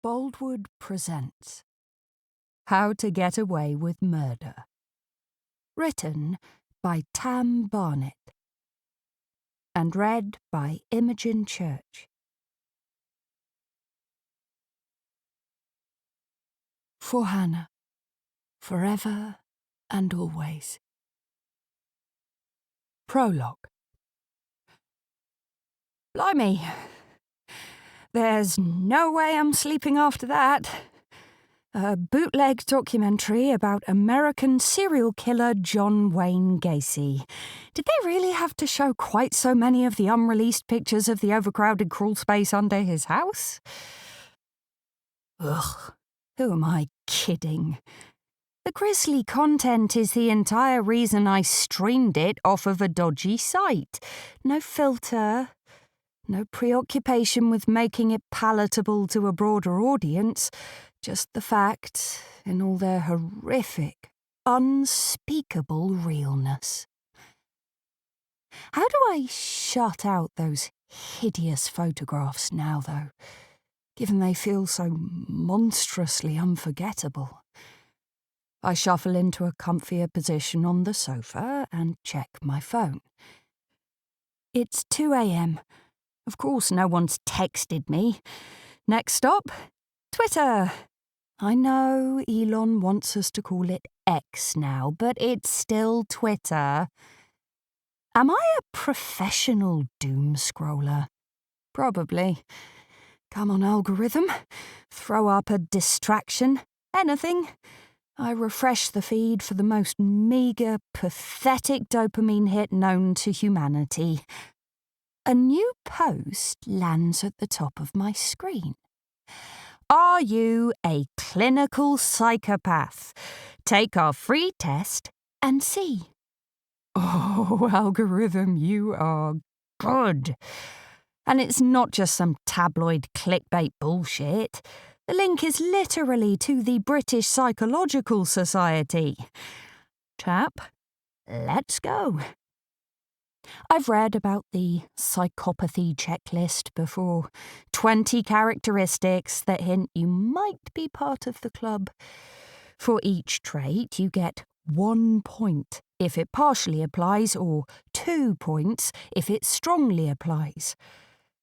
Boldwood presents How to Get Away with Murder. Written by Tam Barnett. And read by Imogen Church. For Hannah, forever and always. Prologue. Blimey, there's no way I'm sleeping after that. A bootleg documentary about American serial killer John Wayne Gacy. Did they really have to show quite so many of the unreleased pictures of the overcrowded crawl space under his house? Ugh, who am I kidding? The grisly content is the entire reason I streamed it off of a dodgy site. No filter, no preoccupation with making it palatable to a broader audience. Just the facts in all their horrific, unspeakable realness. How do I shut out those hideous photographs now, though, given they feel so monstrously unforgettable? I shuffle into a comfier position on the sofa and check my phone. It's 2 a.m. Of course, no one's texted me. Next stop, Twitter. I know Elon wants us to call it X now, but it's still Twitter. Am I a professional doom scroller? Probably. Come on, algorithm. Throw up a distraction. Anything. I refresh the feed for the most meagre, pathetic dopamine hit known to humanity. A new post lands at the top of my screen. Are you a clinical psychopath? Take our free test and see. Oh, algorithm, you are good. And it's not just some tabloid clickbait bullshit. The link is literally to the British Psychological Society. Tap. Let's go. I've read about the psychopathy checklist before. 20 characteristics that hint you might be part of the club. For each trait, you get 1 point if it partially applies, or 2 points if it strongly applies.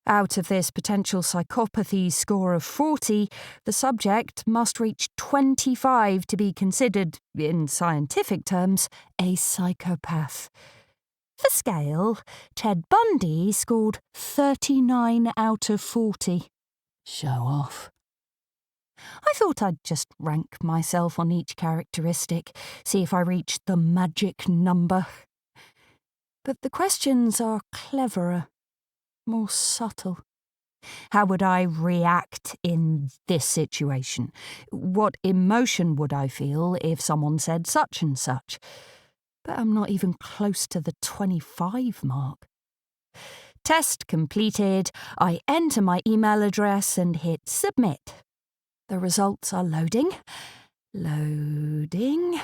Out of this potential psychopathy score of 40, the subject must reach 25 to be considered, in scientific terms, a psychopath. For scale, Ted Bundy scored 39 out of 40. Show off. I thought I'd just rank myself on each characteristic, see if I reached the magic number. But the questions are cleverer, more subtle. How would I react in this situation? What emotion would I feel if someone said such and such? But I'm not even close to the 25 mark. Test completed. I enter my email address and hit submit. The results are loading. Loading.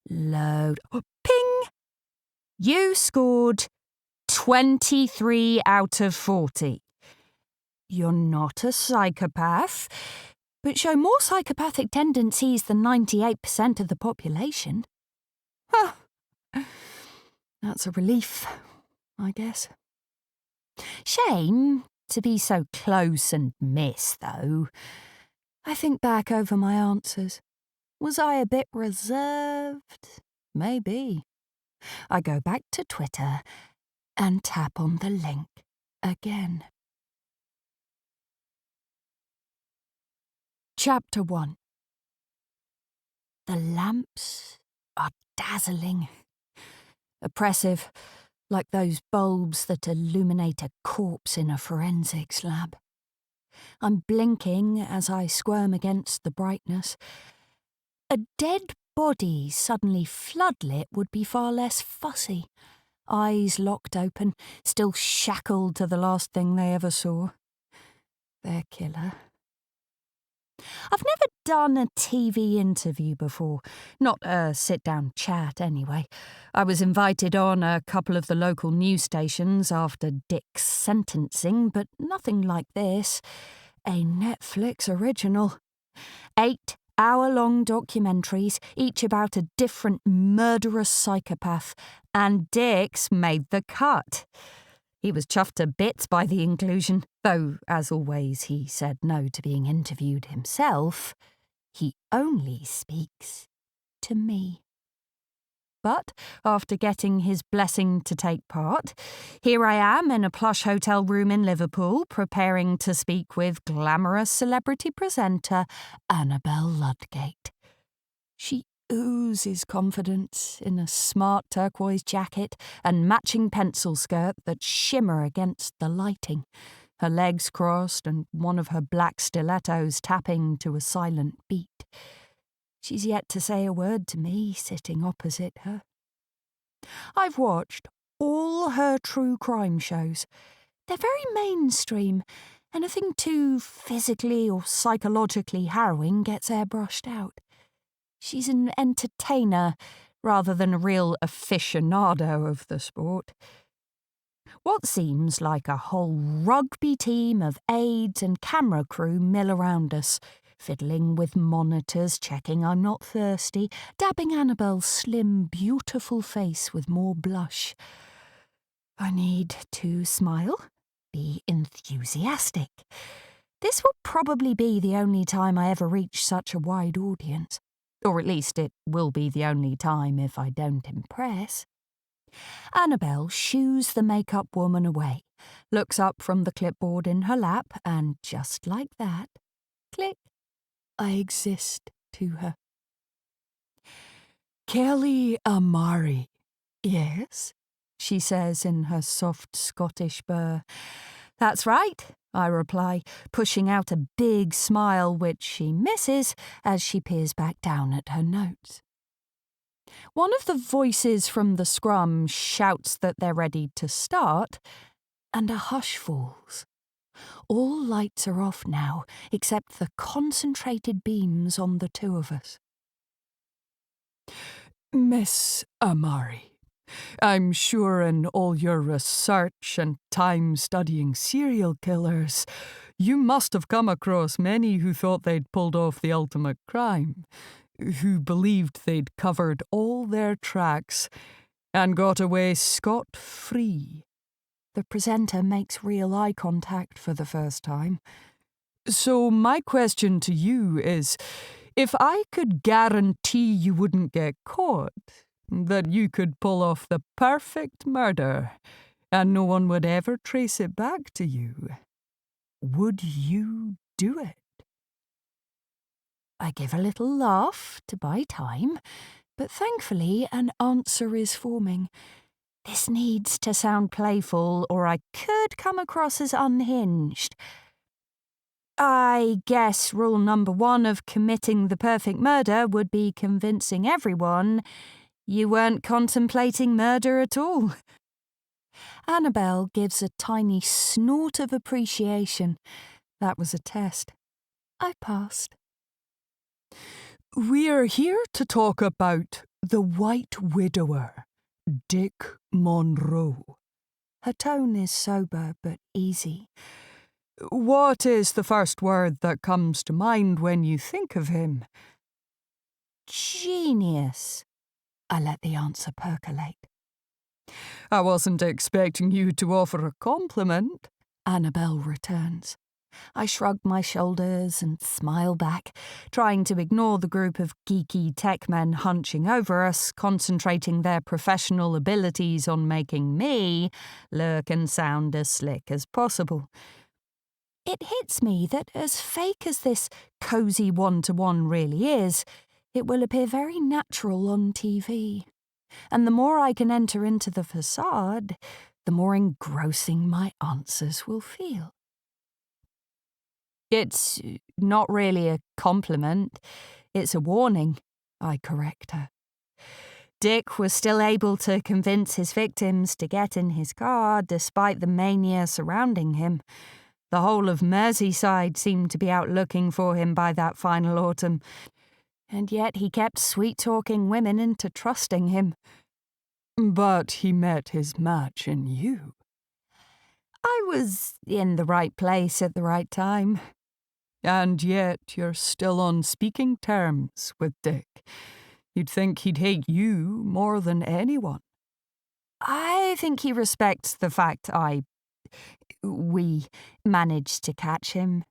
Load. Oh, ping! You scored 23 out of 40. You're not a psychopath, but show more psychopathic tendencies than 98% of the population. Huh. That's a relief, I guess. Shame to be so close and miss, though. I think back over my answers. Was I a bit reserved? Maybe. I go back to Twitter and tap on the link again. Chapter 1. The lamps are dazzling. Oppressive, like those bulbs that illuminate a corpse in a forensics lab. I'm blinking as I squirm against the brightness. A dead body suddenly floodlit would be far less fussy. Eyes locked open, still shackled to the last thing they ever saw. Their killer. I've never done a TV interview before, not a sit-down chat anyway. I was invited on a couple of the local news stations after Dick's sentencing, but nothing like this. A Netflix original. 8-hour-long documentaries, each about a different murderous psychopath, and Dick's made the cut. He was chuffed to bits by the inclusion, though, as always, he said no to being interviewed himself. He only speaks to me. But after getting his blessing to take part, here I am in a plush hotel room in Liverpool, preparing to speak with glamorous celebrity presenter Annabelle Ludgate. She oozes confidence in a smart turquoise jacket and matching pencil skirt that shimmer against the lighting, her legs crossed and one of her black stilettos tapping to a silent beat. She's yet to say a word to me, sitting opposite her. I've watched all her true crime shows. They're very mainstream. Anything too physically or psychologically harrowing gets airbrushed out. She's an entertainer rather than a real aficionado of the sport. What seems like a whole rugby team of aides and camera crew mill around us, fiddling with monitors, checking I'm not thirsty, dabbing Annabelle's slim, beautiful face with more blush. I need to smile, be enthusiastic. This will probably be the only time I ever reach such a wide audience. Or at least it will be the only time if I don't impress. Annabelle shoos the makeup woman away, looks up from the clipboard in her lap, and just like that, click, I exist to her. Kelly Amari. Yes, she says in her soft Scottish burr. That's right, I reply, pushing out a big smile which she misses as she peers back down at her notes. One of the voices from the scrum shouts that they're ready to start, and a hush falls. All lights are off now, except the concentrated beams on the two of us. Miss Amari, I'm sure in all your research and time studying serial killers, you must have come across many who thought they'd pulled off the ultimate crime, who believed they'd covered all their tracks and got away scot-free. The presenter makes real eye contact for the first time. So my question to you is, if I could guarantee you wouldn't get caught, that you could pull off the perfect murder and no one would ever trace it back to you, would you do it? I give a little laugh to buy time, but thankfully an answer is forming. This needs to sound playful, or I could come across as unhinged. I guess rule number 1 of committing the perfect murder would be convincing everyone you weren't contemplating murder at all. Annabelle gives a tiny snort of appreciation. That was a test. I passed. We're here to talk about the White Widower, Dick Monroe. Her tone is sober but easy. What is the first word that comes to mind when you think of him? Genius. I let the answer percolate. I wasn't expecting you to offer a compliment, Annabelle returns. I shrug my shoulders and smile back, trying to ignore the group of geeky tech men hunching over us, concentrating their professional abilities on making me look and sound as slick as possible. It hits me that as fake as this cosy one-to-one really is, it will appear very natural on TV. And the more I can enter into the facade, the more engrossing my answers will feel. It's not really a compliment, it's a warning, I correct her. Dick was still able to convince his victims to get in his car despite the mania surrounding him. The whole of Merseyside seemed to be out looking for him by that final autumn, and yet he kept sweet-talking women into trusting him. But he met his match in you. I was in the right place at the right time. And yet you're still on speaking terms with Dick. You'd think he'd hate you more than anyone. I think he respects the fact we managed to catch him.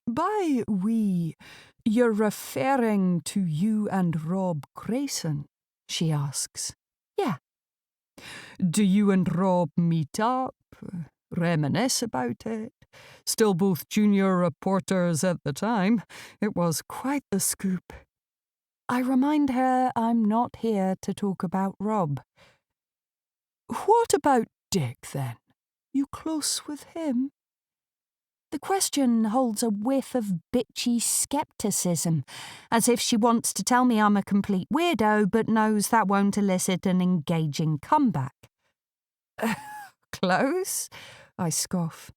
By we, you're referring to you and Rob Grayson, she asks. Yeah. Do you and Rob meet up, reminisce about it? Still both junior reporters at the time. It was quite the scoop. I remind her I'm not here to talk about Rob. What about Dick, then? You close with him? The question holds a whiff of bitchy skepticism, as if she wants to tell me I'm a complete weirdo but knows that won't elicit an engaging comeback. Close? I scoff.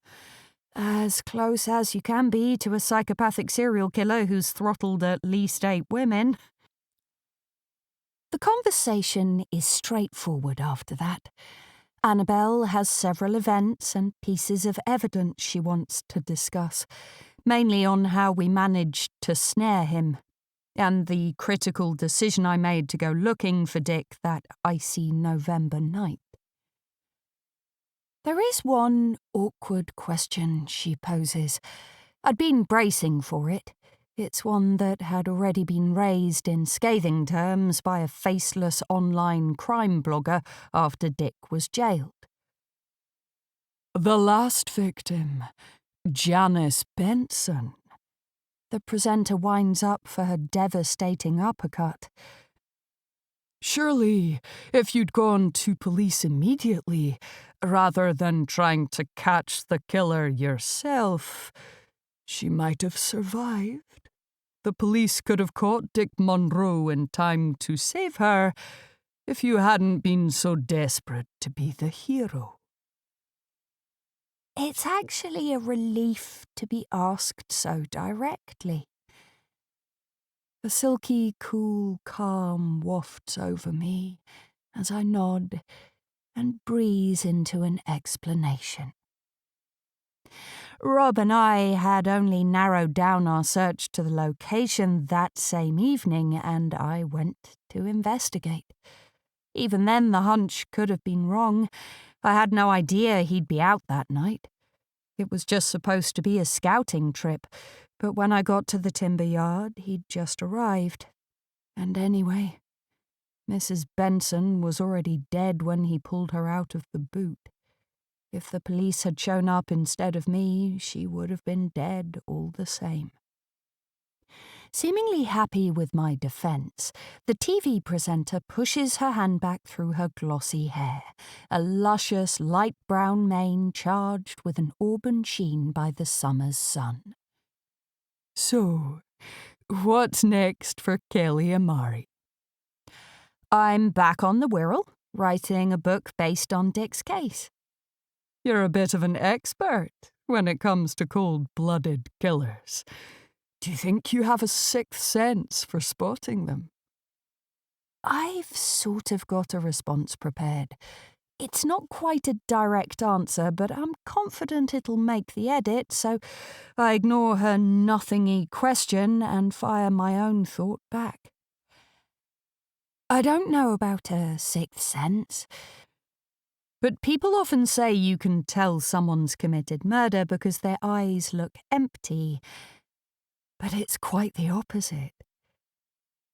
As close as you can be to a psychopathic serial killer who's throttled at least 8 women. The conversation is straightforward after that. Annabelle has several events and pieces of evidence she wants to discuss, mainly on how we managed to snare him, and the critical decision I made to go looking for Dick that icy November night. There is one awkward question she poses. I'd been bracing for it. It's one that had already been raised in scathing terms by a faceless online crime blogger after Dick was jailed. The last victim, Janice Benson. The presenter winds up for her devastating uppercut. Surely, if you'd gone to police immediately, rather than trying to catch the killer yourself, she might have survived. The police could have caught Dick Monroe in time to save her if you hadn't been so desperate to be the hero. It's actually a relief to be asked so directly. A silky, cool calm wafts over me as I nod and breeze into an explanation. Rob and I had only narrowed down our search to the location that same evening, and I went to investigate. Even then, the hunch could have been wrong. I had no idea he'd be out that night. It was just supposed to be a scouting trip, but when I got to the timber yard, he'd just arrived. And anyway, Mrs. Benson was already dead when he pulled her out of the boot. If the police had shown up instead of me, she would have been dead all the same. Seemingly happy with my defense, the TV presenter pushes her hand back through her glossy hair, a luscious light brown mane charged with an auburn sheen by the summer's sun. So, what's next for Kelly Amari? I'm back on the Wirral, writing a book based on Dick's case. You're a bit of an expert when it comes to cold-blooded killers. Do you think you have a sixth sense for spotting them? I've sort of got a response prepared. It's not quite a direct answer, but I'm confident it'll make the edit, so I ignore her nothingy question and fire my own thought back. I don't know about a sixth sense, but people often say you can tell someone's committed murder because their eyes look empty. But it's quite the opposite.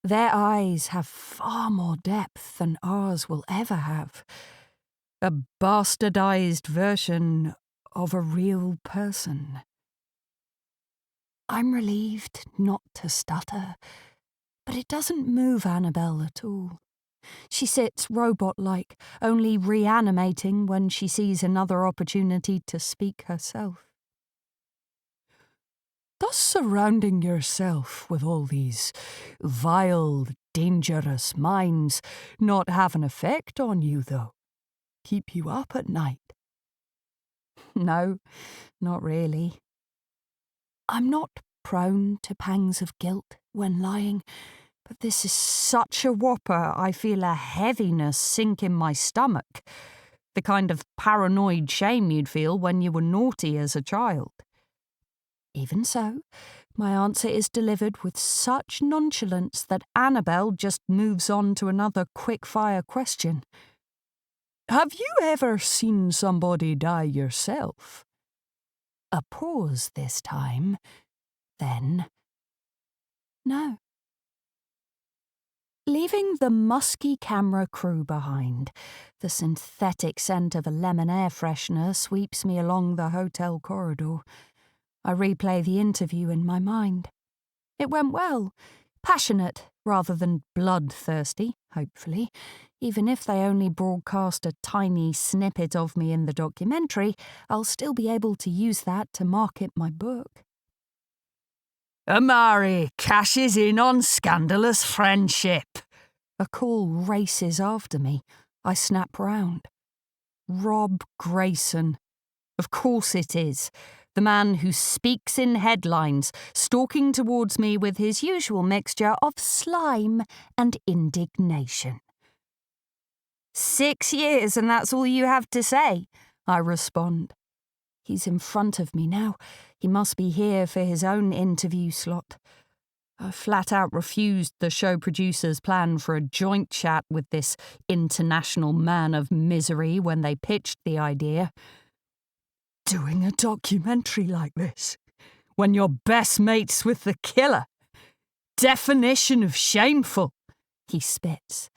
Their eyes have far more depth than ours will ever have. A bastardized version of a real person. I'm relieved not to stutter, but it doesn't move Annabelle at all. She sits robot-like, only reanimating when she sees another opportunity to speak herself. Does surrounding yourself with all these vile, dangerous minds not have an effect on you, though? Keep you up at night? No, not really. I'm not prone to pangs of guilt when lying, but this is such a whopper I feel a heaviness sink in my stomach, the kind of paranoid shame you'd feel when you were naughty as a child. Even so, my answer is delivered with such nonchalance that Annabel just moves on to another quick-fire question. Have you ever seen somebody die yourself? A pause this time. Then, no. Leaving the musky camera crew behind, the synthetic scent of a lemon air freshener sweeps me along the hotel corridor. I replay the interview in my mind. It went well. Passionate rather than bloodthirsty, hopefully. Even if they only broadcast a tiny snippet of me in the documentary, I'll still be able to use that to market my book. Amari cashes in on scandalous friendship. A call races after me. I snap round. Rob Grayson. Of course it is. The man who speaks in headlines, stalking towards me with his usual mixture of slime and indignation. 6 years and that's all you have to say, I respond. He's in front of me now. He must be here for his own interview slot. I flat out refused the show producer's plan for a joint chat with this international man of misery when they pitched the idea. Doing a documentary like this, when you're best mates with the killer. Definition of shameful, he spits.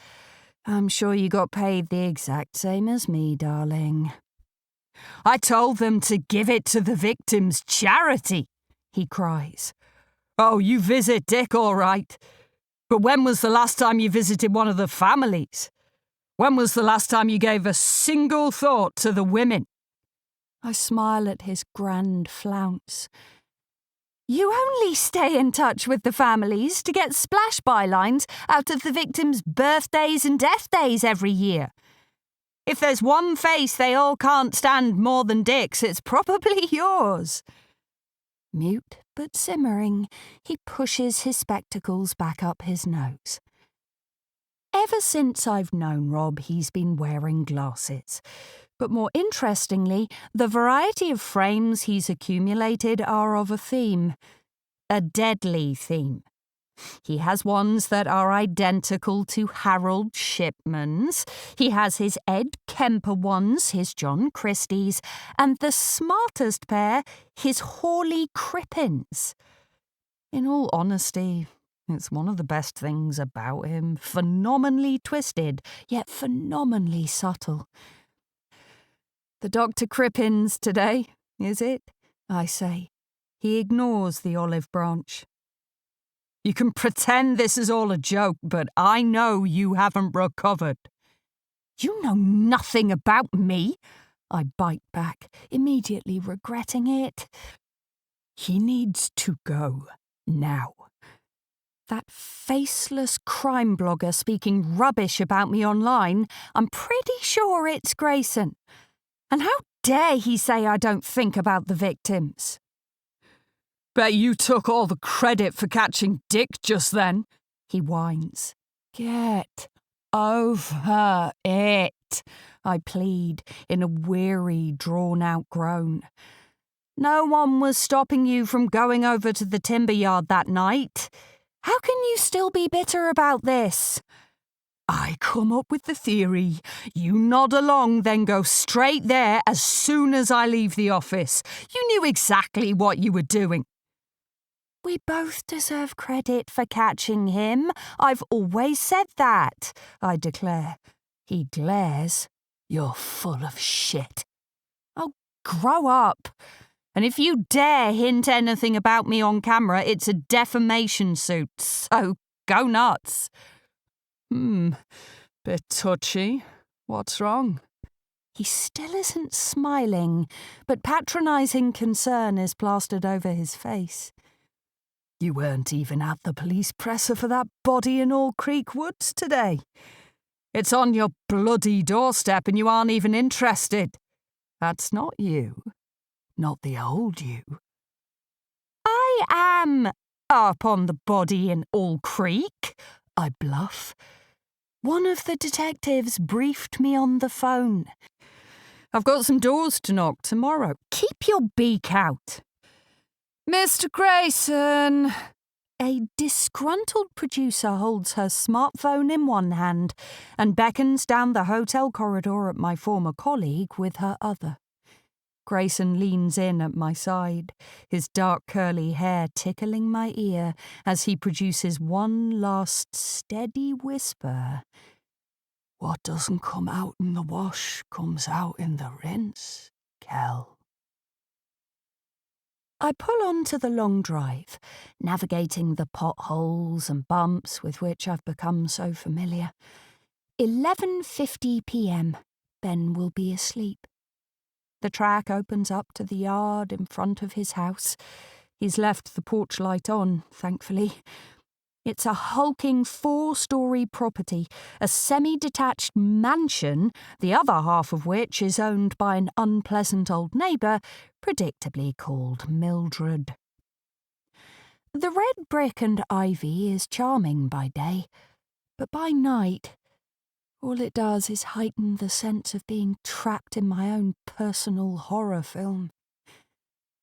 I'm sure you got paid the exact same as me, darling. I told them to give it to the victim's charity, he cries. Oh, you visit Dick all right. But when was the last time you visited one of the families? When was the last time you gave a single thought to the women? I smile at his grand flounce. You only stay in touch with the families to get splash bylines out of the victims' birthdays and death days every year. If there's one face they all can't stand more than Dick's, it's probably yours. Mute but simmering, he pushes his spectacles back up his nose. Ever since I've known Rob, he's been wearing glasses. But more interestingly, the variety of frames he's accumulated are of a theme. A deadly theme. He has ones that are identical to Harold Shipman's. He has his Ed Kemper ones, his John Christie's, and the smartest pair, his Hawley Crippins. In all honesty, it's one of the best things about him. Phenomenally twisted, yet phenomenally subtle. The Dr. Crippins today, is it? I say. He ignores the olive branch. You can pretend this is all a joke, but I know you haven't recovered. You know nothing about me, I bite back, immediately regretting it. He needs to go now. That faceless crime blogger speaking rubbish about me online, I'm pretty sure it's Grayson. And how dare he say I don't think about the victims? Bet you took all the credit for catching Dick just then, he whines. Get over it, I plead in a weary, drawn-out groan. No one was stopping you from going over to the timber yard that night. How can you still be bitter about this? I come up with the theory. You nod along, then go straight there as soon as I leave the office. You knew exactly what you were doing. We both deserve credit for catching him. I've always said that, I declare. He glares. You're full of shit. Oh, grow up. And if you dare hint anything about me on camera, it's a defamation suit, so go nuts. Bit touchy. What's wrong? He still isn't smiling, but patronising concern is plastered over his face. You weren't even at the police presser for that body in All Creek Woods today. It's on your bloody doorstep and you aren't even interested. That's not you. Not the old you. I am up on the body in All Creek, I bluff. One of the detectives briefed me on the phone. I've got some doors to knock tomorrow. Keep your beak out. Mr. Grayson! A disgruntled producer holds her smartphone in one hand and beckons down the hotel corridor at my former colleague with her other. Grayson leans in at my side, his dark curly hair tickling my ear as he produces one last steady whisper. What doesn't come out in the wash comes out in the rinse, Kel. I pull on to the long drive, navigating the potholes and bumps with which I've become so familiar. 11:50 p.m. Ben will be asleep. The track opens up to the yard in front of his house. He's left the porch light on, thankfully. It's a hulking 4-story property, a semi-detached mansion, the other half of which is owned by an unpleasant old neighbour, predictably called Mildred. The red brick and ivy is charming by day, but by night, all it does is heighten the sense of being trapped in my own personal horror film.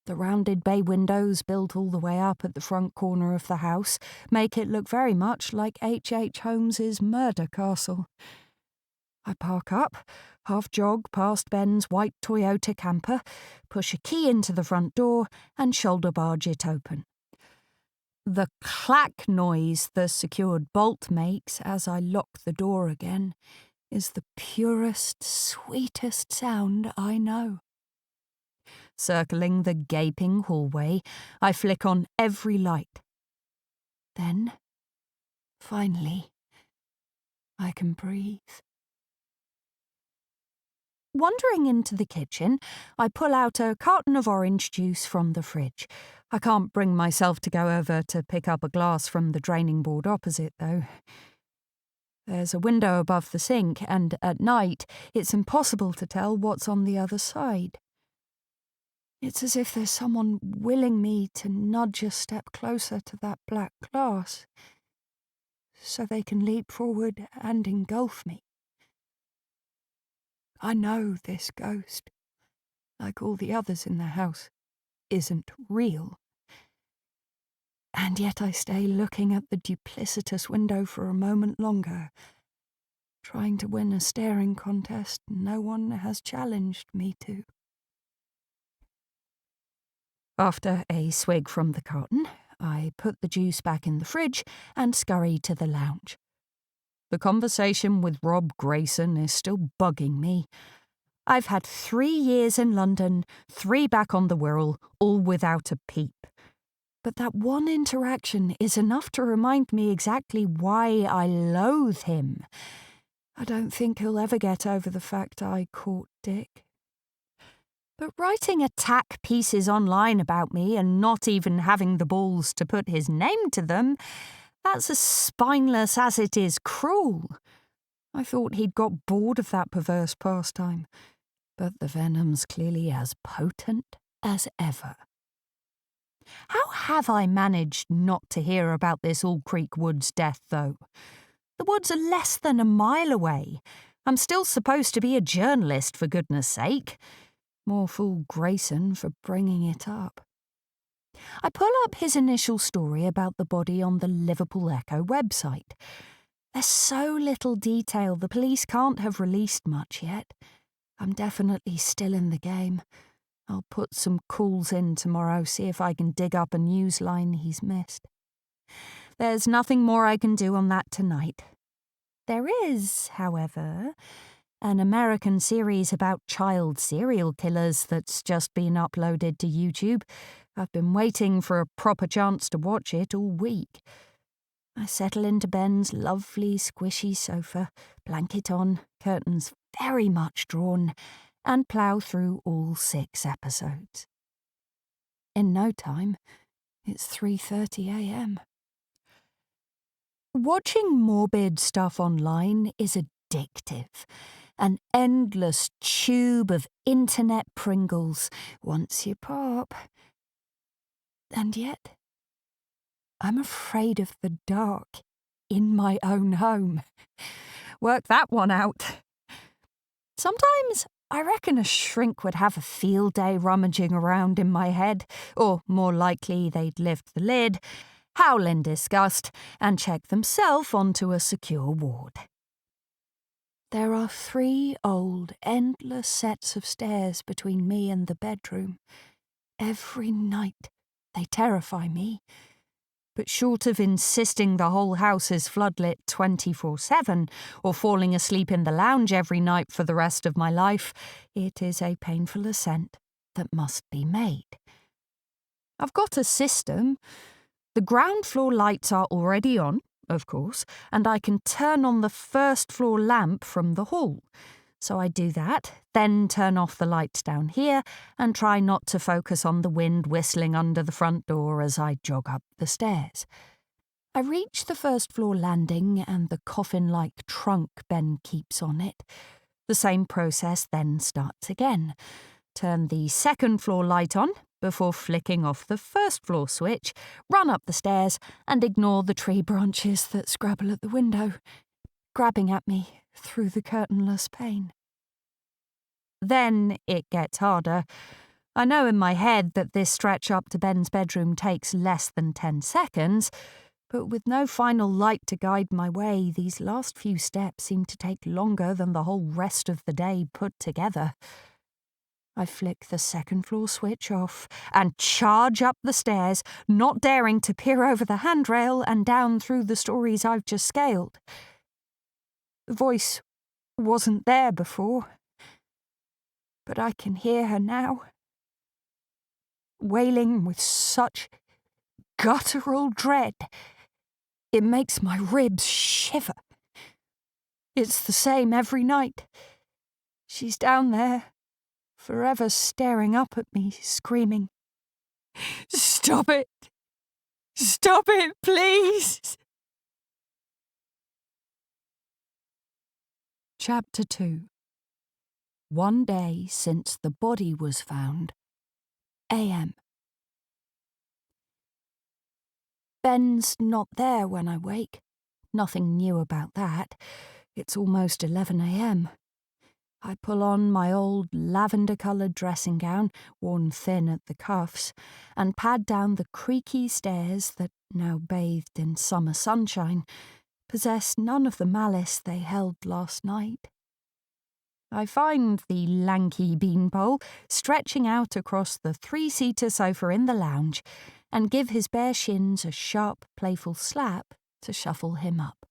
The rounded bay windows built all the way up at the front corner of the house make it look very much like H.H. Holmes's murder castle. I park up, half jog past Ben's white Toyota camper, push a key into the front door and shoulder barge it open. The clack noise the secured bolt makes as I lock the door again is the purest, sweetest sound I know. Circling the gaping hallway, I flick on every light. Then, finally, I can breathe. Wandering into the kitchen, I pull out a carton of orange juice from the fridge. I can't bring myself to go over to pick up a glass from the draining board opposite, though. There's a window above the sink, and at night it's impossible to tell what's on the other side. It's as if there's someone willing me to nudge a step closer to that black glass, so they can leap forward and engulf me. I know this ghost, like all the others in the house, isn't real. And yet I stay looking at the duplicitous window for a moment longer, trying to win a staring contest no one has challenged me to. After a swig from the carton, I put the juice back in the fridge and scurry to the lounge. The conversation with Rob Grayson is still bugging me. I've had 3 years in London, 3 back on the Wirral, all without a peep. But that one interaction is enough to remind me exactly why I loathe him. I don't think he'll ever get over the fact I caught Dick. But writing attack pieces online about me and not even having the balls to put his name to them, that's as spineless as it is cruel. I thought he'd got bored of that perverse pastime, but the venom's clearly as potent as ever. How have I managed not to hear about this All Creek Woods death, though? The woods are less than a mile away. I'm still supposed to be a journalist, for goodness sake. More fool Grayson for bringing it up. I pull up his initial story about the body on the Liverpool Echo website. There's so little detail the police can't have released much yet. I'm definitely still in the game. I'll put some calls in tomorrow, see if I can dig up a news line he's missed. There's nothing more I can do on that tonight. There is, however, an American series about child serial killers that's just been uploaded to YouTube. I've been waiting for a proper chance to watch it all week. I settle into Ben's lovely squishy sofa, blanket on, curtains very much drawn, and plough through all 6 episodes. In no time, it's 3:30 a.m. Watching morbid stuff online is addictive. An endless tube of internet Pringles once you pop. And yet, I'm afraid of the dark in my own home. Work that one out. Sometimes I reckon a shrink would have a field day rummaging around in my head, or more likely they'd lift the lid, howl in disgust, and check themselves onto a secure ward. There are 3 old, endless sets of stairs between me and the bedroom. Every night they terrify me. But short of insisting the whole house is floodlit 24/7 or falling asleep in the lounge every night for the rest of my life, it is a painful ascent that must be made. I've got a system. The ground floor lights are already on, of course, and I can turn on the first floor lamp from the hall. So I do that, then turn off the lights down here and try not to focus on the wind whistling under the front door as I jog up the stairs. I reach the first floor landing and the coffin-like trunk Ben keeps on it. The same process then starts again. Turn the second floor light on before flicking off the first floor switch, run up the stairs and ignore the tree branches that scrabble at the window, grabbing at me through the curtainless pane. Then it gets harder. I know in my head that this stretch up to Ben's bedroom takes less than 10 seconds, but with no final light to guide my way, these last few steps seem to take longer than the whole rest of the day put together. I flick the second floor switch off and charge up the stairs, not daring to peer over the handrail and down through the stories I've just scaled. The voice wasn't there before, but I can hear her now, wailing with such guttural dread, it makes my ribs shiver. It's the same every night. She's down there, forever staring up at me, screaming, "Stop it! Stop it, please!" Chapter 2. 1 day since the body was found. AM. Ben's not there when I wake. Nothing new about that. It's almost 11 a.m. I pull on my old lavender-coloured dressing gown, worn thin at the cuffs, and pad down the creaky stairs that, now bathed in summer sunshine, possess none of the malice they held last night. I find the lanky beanpole stretching out across the 3-seater sofa in the lounge and give his bare shins a sharp, playful slap to shuffle him up.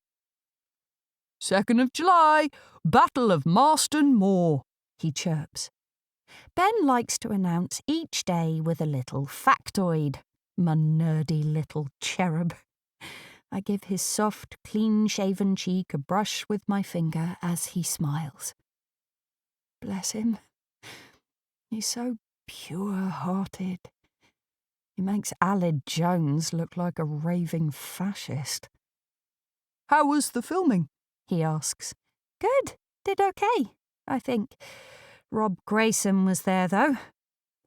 2nd of July, Battle of Marston Moor, he chirps. Ben likes to announce each day with a little factoid, my nerdy little cherub. I give his soft, clean-shaven cheek a brush with my finger as he smiles. Bless him. He's so pure-hearted. He makes Aled Jones look like a raving fascist. How was the filming? He asks. Good. Did okay, I think. Rob Grayson was there, though.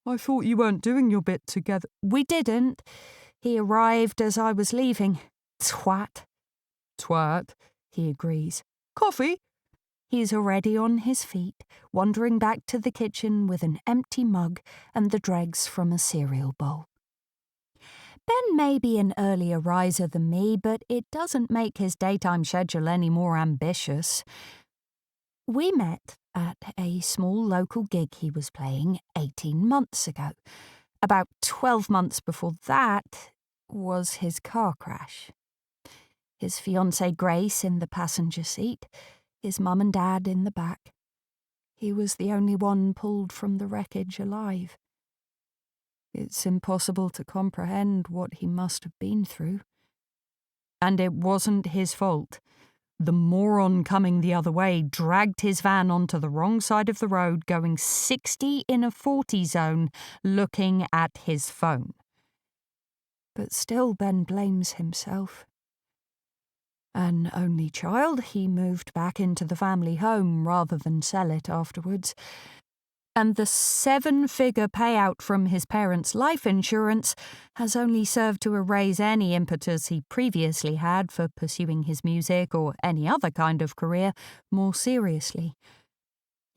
I thought you weren't doing your bit together. We didn't. He arrived as I was leaving. Twat. Twat, he agrees. Coffee? He's already on his feet, wandering back to the kitchen with an empty mug and the dregs from a cereal bowl. Ben may be an earlier riser than me, but it doesn't make his daytime schedule any more ambitious. We met at a small local gig he was playing 18 months ago. About 12 months before that was his car crash. His fiancée Grace in the passenger seat, his mum and dad in the back. He was the only one pulled from the wreckage alive. It's impossible to comprehend what he must have been through. And it wasn't his fault. The moron coming the other way dragged his van onto the wrong side of the road, going 60 in a 40 zone, looking at his phone. But still Ben blames himself. An only child, he moved back into the family home rather than sell it afterwards. And the 7-figure payout from his parents' life insurance has only served to erase any impetus he previously had for pursuing his music or any other kind of career more seriously.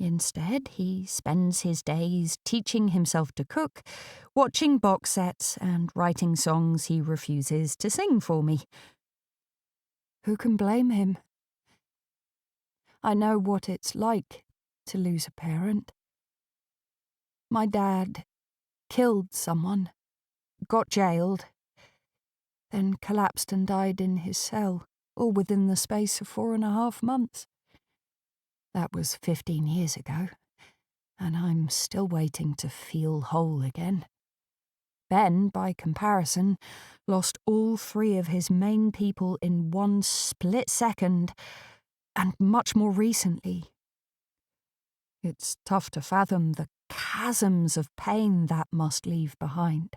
Instead, he spends his days teaching himself to cook, watching box sets, and writing songs he refuses to sing for me. Who can blame him? I know what it's like to lose a parent. My dad killed someone, got jailed, then collapsed and died in his cell, all within the space of 4.5 months. That was 15 years ago, and I'm still waiting to feel whole again. Ben, by comparison, lost all 3 of his main people in one split second, and much more recently. It's tough to fathom the chasms of pain that must leave behind.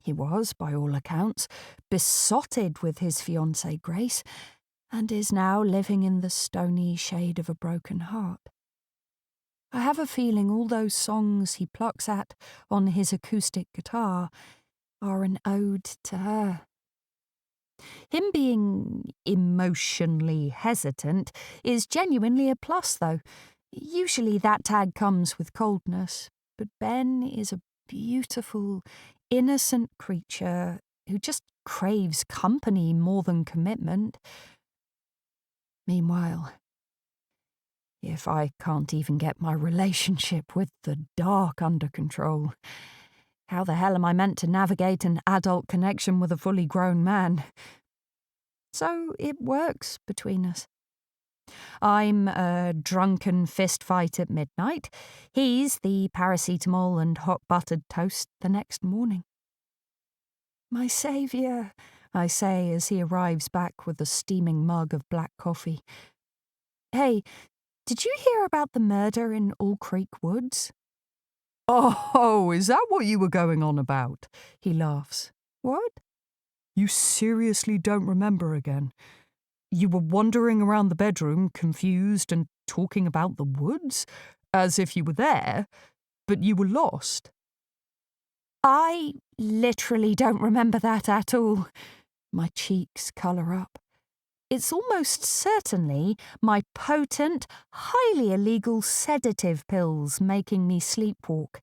He was, by all accounts, besotted with his fiancée Grace, and is now living in the stony shade of a broken heart. I have a feeling all those songs he plucks at on his acoustic guitar are an ode to her. Him being emotionally hesitant is genuinely a plus, though. Usually that tag comes with coldness, but Ben is a beautiful, innocent creature who just craves company more than commitment. Meanwhile, if I can't even get my relationship with the dark under control, how the hell am I meant to navigate an adult connection with a fully grown man? So it works between us. I'm a drunken fistfight at midnight. He's the paracetamol and hot buttered toast the next morning. My saviour, I say as he arrives back with a steaming mug of black coffee. Hey, did you hear about the murder in All Creek Woods? Oh, is that what you were going on about? He laughs. What? You seriously don't remember again? You were wandering around the bedroom, confused and talking about the woods, as if you were there, but you were lost. I literally don't remember that at all. My cheeks colour up. It's almost certainly my potent, highly illegal sedative pills making me sleepwalk.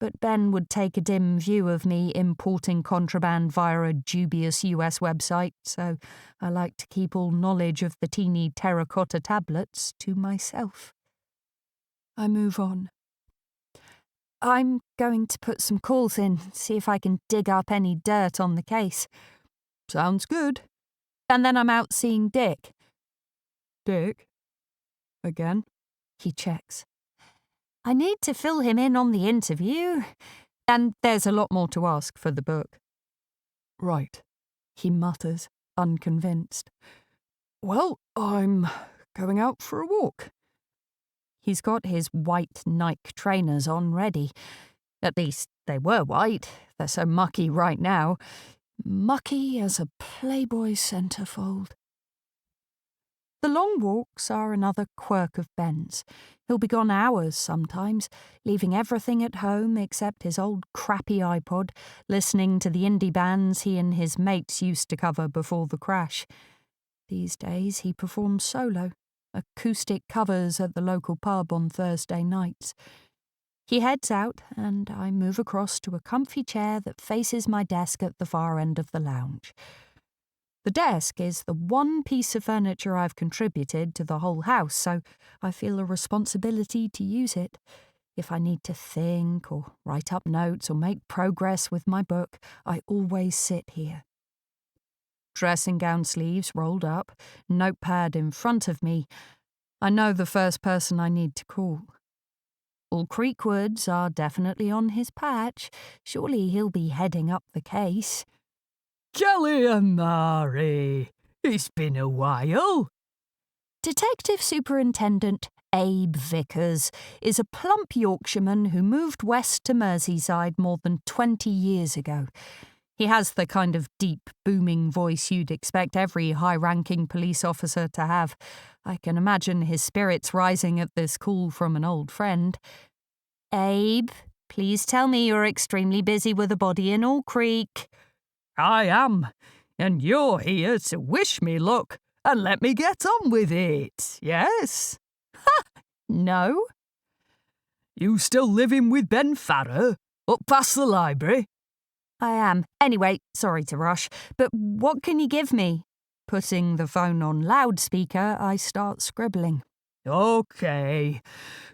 But Ben would take a dim view of me importing contraband via a dubious US website, so I like to keep all knowledge of the teeny terracotta tablets to myself. I move on. I'm going to put some calls in, see if I can dig up any dirt on the case. Sounds good. And then I'm out seeing Dick. Dick? Again? He checks. I need to fill him in on the interview, and there's a lot more to ask for the book. Right, He mutters, unconvinced. Well, I'm going out for a walk. He's got his white Nike trainers on ready. At least they were white. They're so mucky right now. Mucky as a Playboy centerfold. The long walks are another quirk of Ben's. He'll be gone hours sometimes, leaving everything at home except his old crappy iPod, listening to the indie bands he and his mates used to cover before the crash. These days he performs solo, acoustic covers at the local pub on Thursday nights. He heads out, and I move across to a comfy chair that faces my desk at the far end of the lounge. The desk is the one piece of furniture I've contributed to the whole house, so I feel a responsibility to use it. If I need to think or write up notes or make progress with my book, I always sit here. Dressing gown sleeves rolled up, notepad in front of me. I know the first person I need to call. All Creek Woods are definitely on his patch. Surely he'll be heading up the case. Kelly and Mary, it's been a while. Detective Superintendent Abe Vickers is a plump Yorkshireman who moved west to Merseyside more than 20 years ago. He has the kind of deep, booming voice you'd expect every high-ranking police officer to have. I can imagine his spirits rising at this call from an old friend. Abe, please tell me you're extremely busy with a body in All Creek. I am, and you're here to wish me luck and let me get on with it, yes? Ha! No? You still living with Ben Farrer, up past the library? I am. Anyway, sorry to rush, but what can you give me? Putting the phone on loudspeaker, I start scribbling. OK.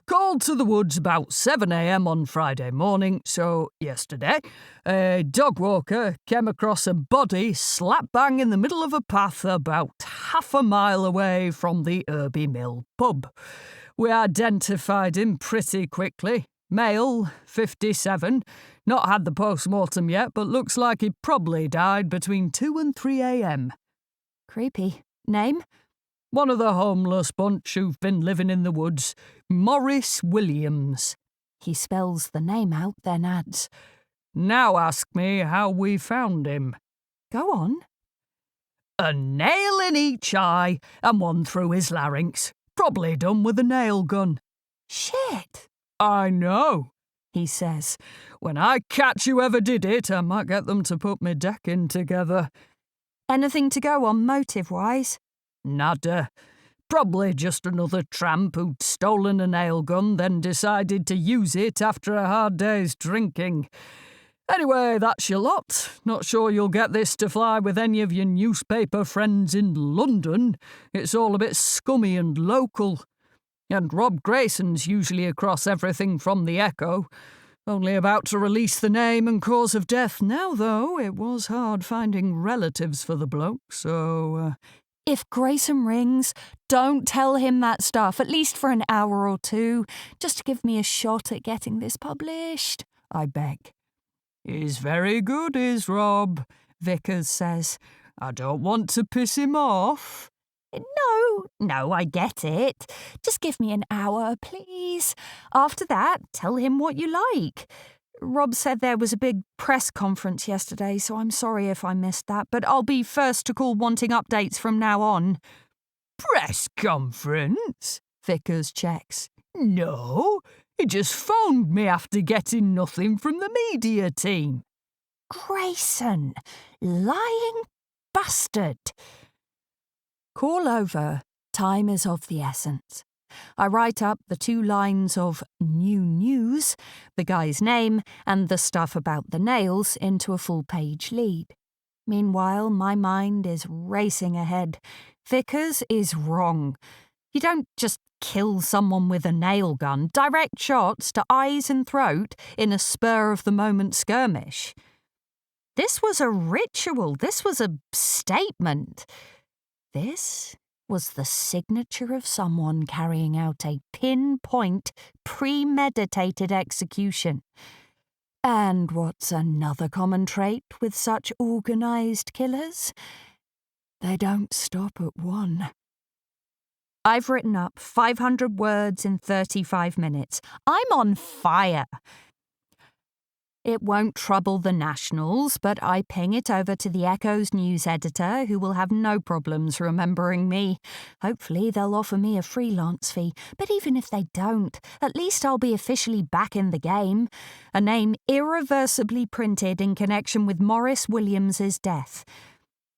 Called to the woods about 7 a.m. on Friday morning, so yesterday, a dog walker came across a body slap bang in the middle of a path about half a mile away from the Irby Mill pub. We identified him pretty quickly. Male, 57. Not had the post-mortem yet, but looks like he probably died between 2 and 3 a.m. Creepy. Name? One of the homeless bunch who've been living in the woods. Morris Williams. He spells the name out, then adds, Now ask me how we found him. Go on. A nail in each eye and one through his larynx. Probably done with a nail gun. Shit. I know, he says. When I catch whoever did it, I might get them to put me decking together. Anything to go on motive-wise? Nada. Probably just another tramp who'd stolen a nail gun, then decided to use it after a hard day's drinking. Anyway, that's your lot. Not sure you'll get this to fly with any of your newspaper friends in London. It's all a bit scummy and local. And Rob Grayson's usually across everything from the Echo. Only about to release the name and cause of death now, though. It was hard finding relatives for the bloke, so... If Grayson rings, don't tell him that stuff, at least for an hour or two, just to give me a shot at getting this published, I beg. He's very good, is Rob, Vickers says. I don't want to piss him off. No, I get it. Just give me an hour, please. After that, tell him what you like. Rob said there was a big press conference yesterday, so I'm sorry if I missed that, but I'll be first to call wanting updates from now on. Press conference? Vickers checks. No, he just phoned me after getting nothing from the media team. Grayson, lying bastard. Call over. Time is of the essence. I write up the 2 lines of new news, the guy's name, and the stuff about the nails into a full-page lead. Meanwhile, my mind is racing ahead. Vickers is wrong. You don't just kill someone with a nail gun, direct shots to eyes and throat in a spur-of-the-moment skirmish. This was a ritual. This was a statement. This was the signature of someone carrying out a pinpoint, premeditated execution. And what's another common trait with such organised killers? They don't stop at one. I've written up 500 words in 35 minutes. I'm on fire. It won't trouble the Nationals, but I ping it over to the Echo's news editor, who will have no problems remembering me. Hopefully they'll offer me a freelance fee, but even if they don't, at least I'll be officially back in the game. A name irreversibly printed in connection with Morris Williams's death.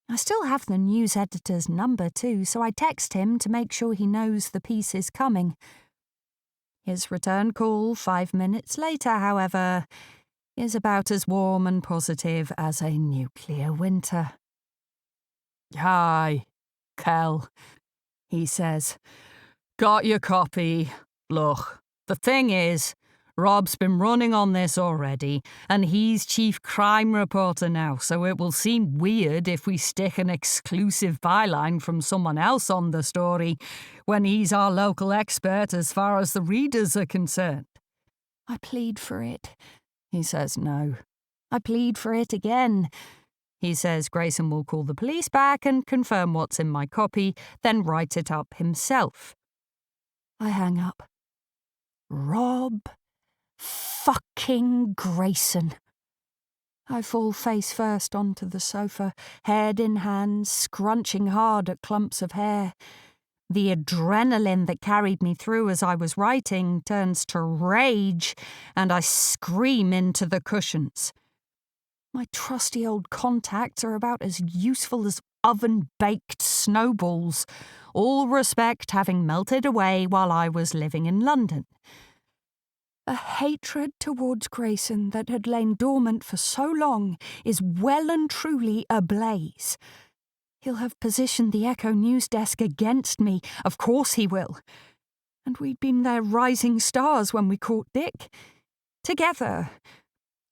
I still have the news editor's number too, so I text him to make sure he knows the piece is coming. His return call 5 minutes later, however, is about as warm and positive as a nuclear winter. Hi, Kel, he says. Got your copy. Look, the thing is, Rob's been running on this already, and he's chief crime reporter now, so it will seem weird if we stick an exclusive byline from someone else on the story when he's our local expert as far as the readers are concerned. I plead for it. He says no. I plead for it again. He says Grayson will call the police back and confirm what's in my copy, then write it up himself. I hang up. Rob fucking Grayson. I fall face first onto the sofa, head in hand, scrunching hard at clumps of hair. The adrenaline that carried me through as I was writing turns to rage, and I scream into the cushions. My trusty old contacts are about as useful as oven-baked snowballs, all respect having melted away while I was living in London. A hatred towards Grayson that had lain dormant for so long is well and truly ablaze. He'll have positioned the Echo news desk against me, of course he will. And we'd been their rising stars when we caught Dick. Together.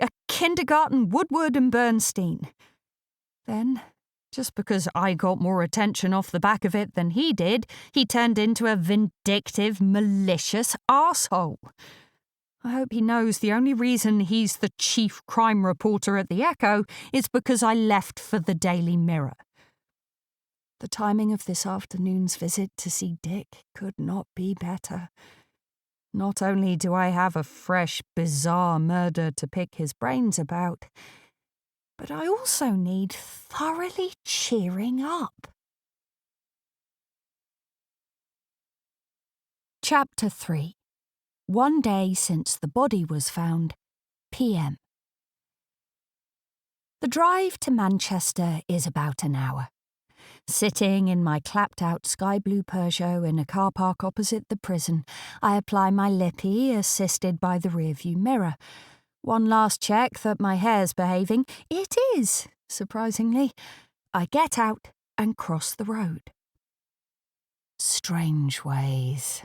A kindergarten Woodward and Bernstein. Then, just because I got more attention off the back of it than he did, he turned into a vindictive, malicious arsehole. I hope he knows the only reason he's the chief crime reporter at the Echo is because I left for the Daily Mirror. The timing of this afternoon's visit to see Dick could not be better. Not only do I have a fresh, bizarre murder to pick his brains about, but I also need thoroughly cheering up. Chapter 3. One day since the body was found, PM. The drive to Manchester is about an hour. Sitting in my clapped-out sky-blue Peugeot in a car park opposite the prison, I apply my lippy, assisted by the rearview mirror. One last check that my hair's behaving. It is, surprisingly. I get out and cross the road. Strange ways.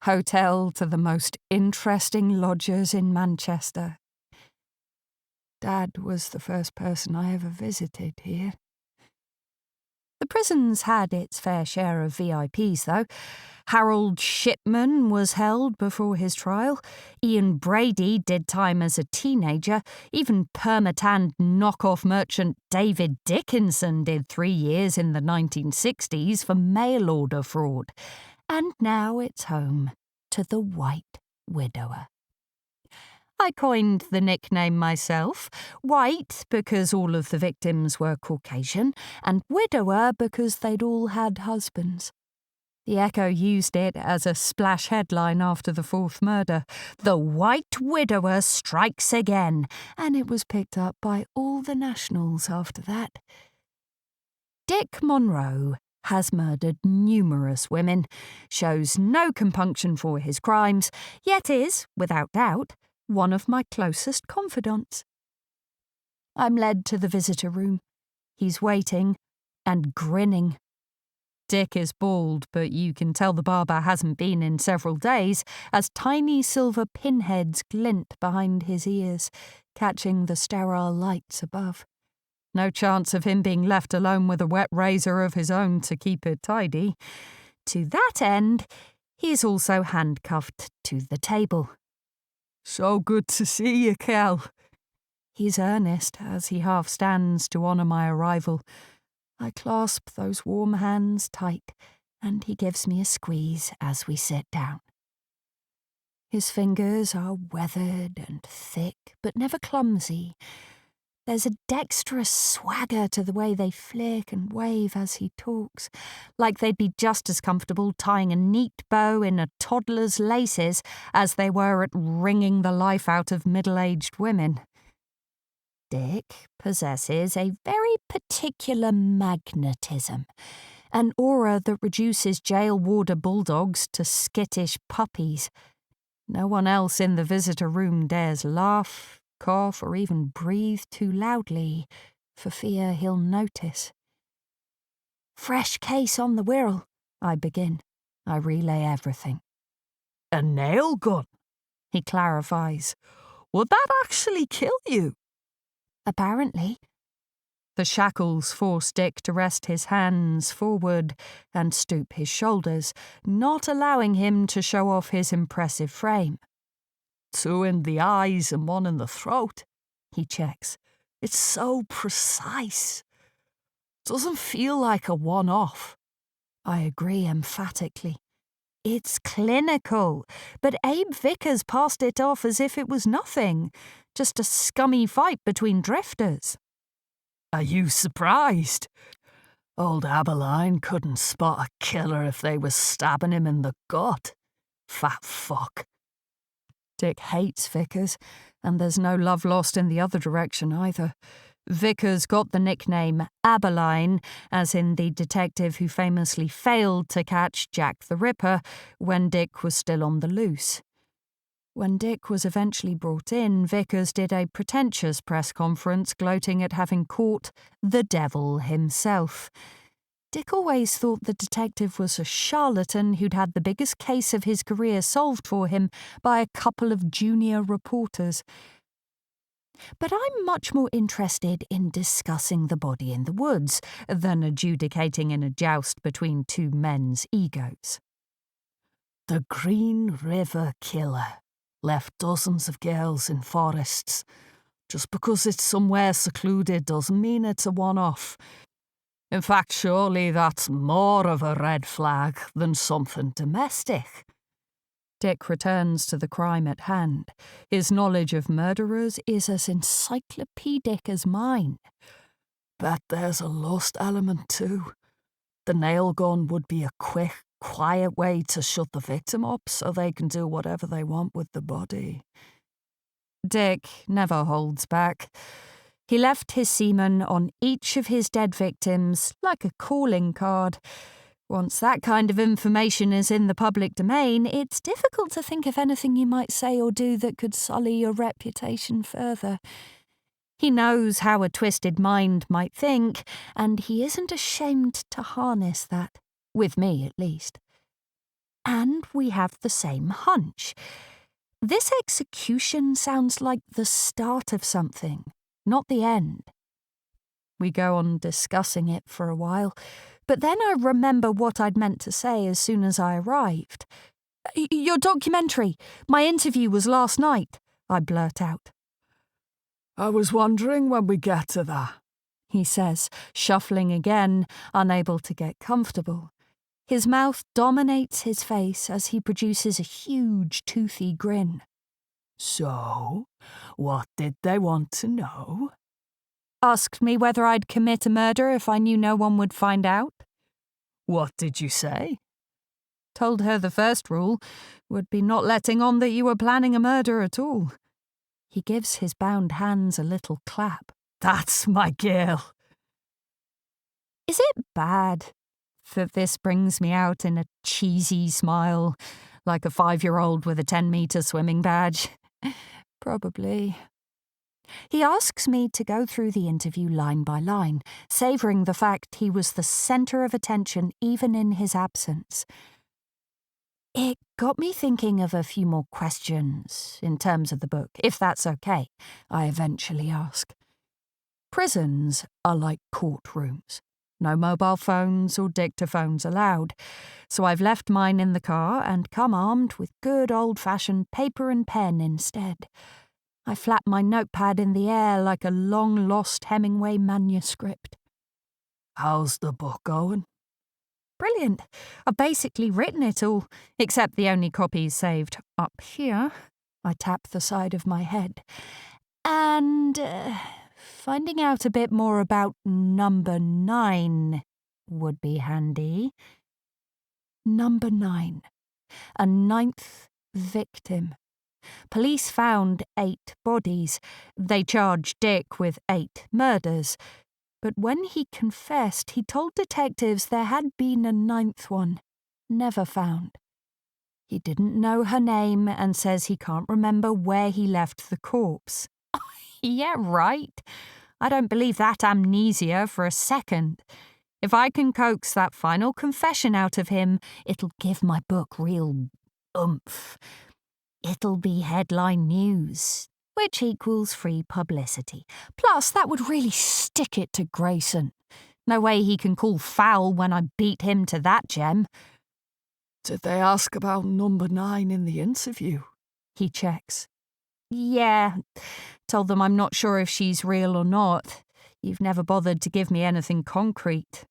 Hotel to the most interesting lodgers in Manchester. Dad was the first person I ever visited here. The prison's had its fair share of VIPs, though. Harold Shipman was held before his trial. Ian Brady did time as a teenager. Even permatanned knockoff merchant David Dickinson did 3 years in the 1960s for mail-order fraud. And now it's home to the White Widower. I coined the nickname myself, White because all of the victims were Caucasian, and Widower because they'd all had husbands. The Echo used it as a splash headline after the 4th murder. The White Widower strikes again, and it was picked up by all the nationals after that. Dick Monroe has murdered numerous women, shows no compunction for his crimes, yet is, without doubt, one of my closest confidants. I'm led to the visitor room. He's waiting and grinning. Dick is bald, but you can tell the barber hasn't been in several days, as tiny silver pinheads glint behind his ears, catching the sterile lights above. No chance of him being left alone with a wet razor of his own to keep it tidy. To that end, he is also handcuffed to the table. So good to see you, Cal. He's earnest as he half stands to honour my arrival. I clasp those warm hands tight, and he gives me a squeeze as we sit down. His fingers are weathered and thick, but never clumsy. There's a dexterous swagger to the way they flick and wave as he talks, like they'd be just as comfortable tying a neat bow in a toddler's laces as they were at wringing the life out of middle-aged women. Dick possesses a very particular magnetism, an aura that reduces jail warder bulldogs to skittish puppies. No one else in the visitor room dares laugh, cough, or even breathe too loudly, for fear he'll notice. Fresh case on the Wirral, I begin. I relay everything. A nail gun, He clarifies. would that actually kill you? Apparently. The shackles force Dick to rest his hands forward and stoop his shoulders, not allowing him to show off his impressive frame. 2 in the eyes and 1 in the throat, he checks. It's so precise. Doesn't feel like a one-off. I agree emphatically. It's clinical, but Abe Vickers passed it off as if it was nothing, just a scummy fight between drifters. Are you surprised? Old Aberline couldn't spot a killer if they was stabbing him in the gut. Fat fuck. Dick hates Vickers, and there's no love lost in the other direction either. Vickers got the nickname Aberline, as in the detective who famously failed to catch Jack the Ripper when Dick was still on the loose. When Dick was eventually brought in, Vickers did a pretentious press conference gloating at having caught the devil himself. Dick always thought the detective was a charlatan who'd had the biggest case of his career solved for him by a couple of junior reporters. But I'm much more interested in discussing the body in the woods than adjudicating in a joust between two men's egos. The Green River Killer left dozens of girls in forests. Just because it's somewhere secluded doesn't mean it's a one-off. In fact, surely that's more of a red flag than something domestic. Dick returns to the crime at hand. His knowledge of murderers is as encyclopedic as mine. Bet there's a lust element too. The nail gun would be a quick, quiet way to shut the victim up so they can do whatever they want with the body. Dick never holds back. He left his semen on each of his dead victims like a calling card. Once that kind of information is in the public domain, it's difficult to think of anything you might say or do that could sully your reputation further. He knows how a twisted mind might think, and he isn't ashamed to harness that, with me at least. And we have the same hunch. This execution sounds like the start of something, not the end. We go on discussing it for a while, but then I remember what I'd meant to say as soon as I arrived. "Your documentary. My interview was last night," I blurt out. I was wondering when we get to that, he says, shuffling again, unable to get comfortable. His mouth dominates his face as he produces a huge, toothy grin. So, what did they want to know? Asked me whether I'd commit a murder if I knew no one would find out. What did you say? Told her the first rule would be not letting on that you were planning a murder at all. He gives his bound hands a little clap. That's my girl. Is it bad that this brings me out in a cheesy smile, like a 5-year-old with a 10-meter swimming badge? Probably. He asks me to go through the interview line by line, savouring the fact he was the centre of attention even in his absence. It got me thinking of a few more questions in terms of the book, if that's okay, I eventually ask. Prisons are like courtrooms. No mobile phones or dictaphones allowed, so I've left mine in the car and come armed with good old-fashioned paper and pen instead. I flap my notepad in the air like a long-lost Hemingway manuscript. How's the book going? Brilliant. I've basically written it all, except the only copies saved up here. I tap the side of my head. And finding out a bit more about number 9 would be handy. Number 9. A 9th victim. Police found 8 bodies. They charged Dick with 8 murders. But when he confessed, he told detectives there had been a 9th one, never found. He didn't know her name and says he can't remember where he left the corpse. Yeah, right. I don't believe that amnesia for a second. If I can coax that final confession out of him, it'll give my book real oomph. It'll be headline news, which equals free publicity. Plus, that would really stick it to Grayson. No way he can call foul when I beat him to that gem. Did they ask about number 9 in the interview? He checks. Yeah, told them I'm not sure if she's real or not. You've never bothered to give me anything concrete.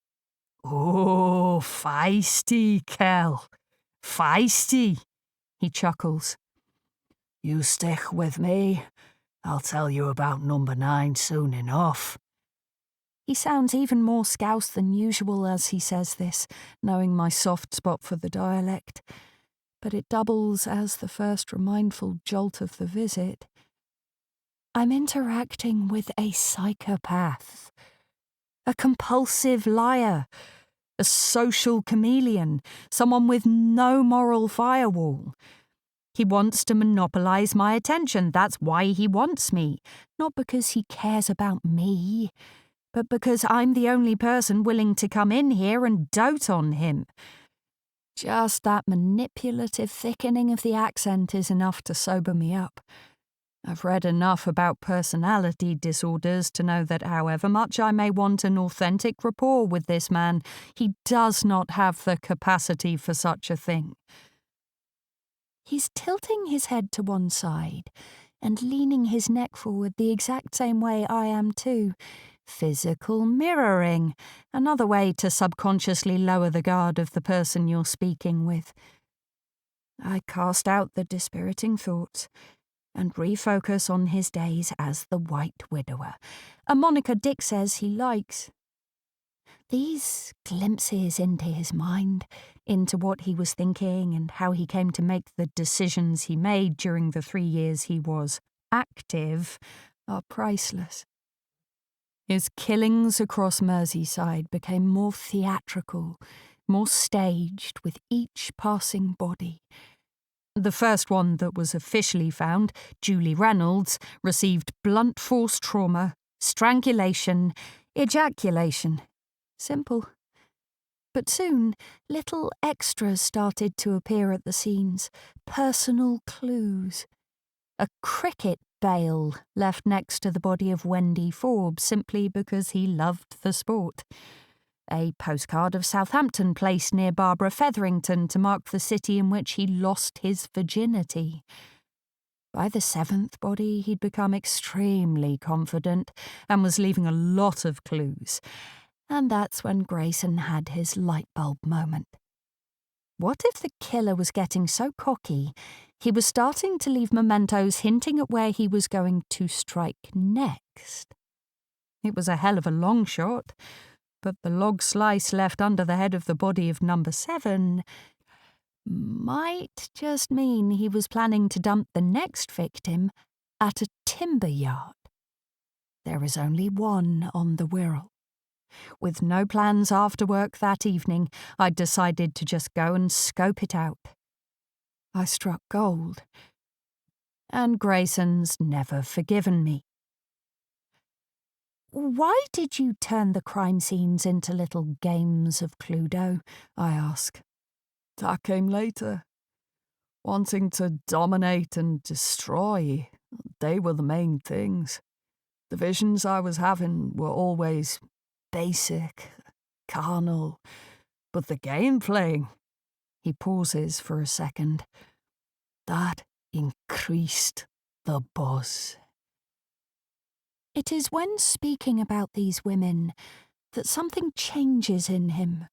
Oh, feisty, Kel. Feisty, he chuckles. You stick with me. I'll tell you about number 9 soon enough. He sounds even more Scouse than usual as he says this, knowing my soft spot for the dialect. But it doubles as the first remindful jolt of the visit. I'm interacting with a psychopath, a compulsive liar, a social chameleon, someone with no moral firewall. He wants to monopolize my attention. That's why he wants me. Not because he cares about me, but because I'm the only person willing to come in here and dote on him. Just that manipulative thickening of the accent is enough to sober me up. I've read enough about personality disorders to know that however much I may want an authentic rapport with this man, he does not have the capacity for such a thing. He's tilting his head to one side and leaning his neck forward the exact same way I am too. Physical mirroring, another way to subconsciously lower the guard of the person you're speaking with. I cast out the dispiriting thoughts and refocus on his days as the White Widower, a moniker Dick says he likes. These glimpses into his mind, into what he was thinking and how he came to make the decisions he made during the 3 years he was active, are priceless. His killings across Merseyside became more theatrical, more staged with each passing body. The first one that was officially found, Julie Reynolds, received blunt force trauma, strangulation, ejaculation. Simple. But soon, little extras started to appear at the scenes, personal clues. A cricket bail left next to the body of Wendy Forbes simply because he loved the sport. A postcard of Southampton placed near Barbara Featherington to mark the city in which he lost his virginity. By the 7th body, he'd become extremely confident and was leaving a lot of clues. And that's when Grayson had his light bulb moment. What if the killer was getting so cocky, he was starting to leave mementos hinting at where he was going to strike next? It was a hell of a long shot, but the log slice left under the head of the body of number 7 might just mean he was planning to dump the next victim at a timber yard. There is only one on the Wirral. With no plans after work that evening, I decided to just go and scope it out. I struck gold, and Grayson's never forgiven me. Why did you turn the crime scenes into little games of Cluedo? I ask. That came later. Wanting to dominate and destroy, they were the main things. The visions I was having were always basic, carnal, but the game playing, he pauses for a second, that increased the buzz. It is when speaking about these women that something changes in him,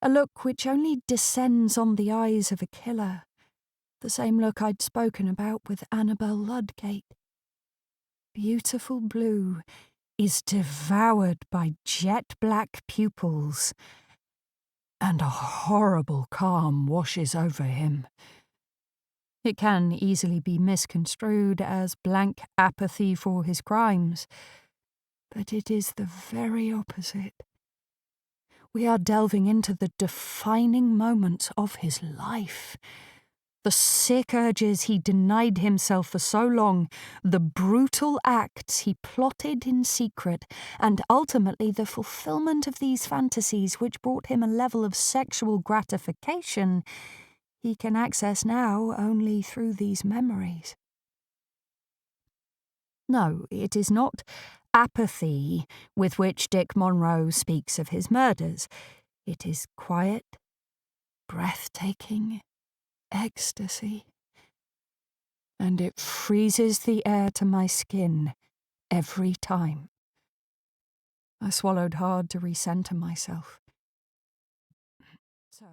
a look which only descends on the eyes of a killer, the same look I'd spoken about with Annabel Ludgate. Beautiful blue is devoured by jet-black pupils, and a horrible calm washes over him. It can easily be misconstrued as blank apathy for his crimes, but it is the very opposite. We are delving into the defining moments of his life. The sick urges he denied himself for so long, the brutal acts he plotted in secret, and ultimately the fulfillment of these fantasies which brought him a level of sexual gratification he can access now only through these memories. No, it is not apathy with which Dick Monroe speaks of his murders. It is quiet, breathtaking ecstasy. And it freezes the air to my skin every time. I swallowed hard to recenter myself. So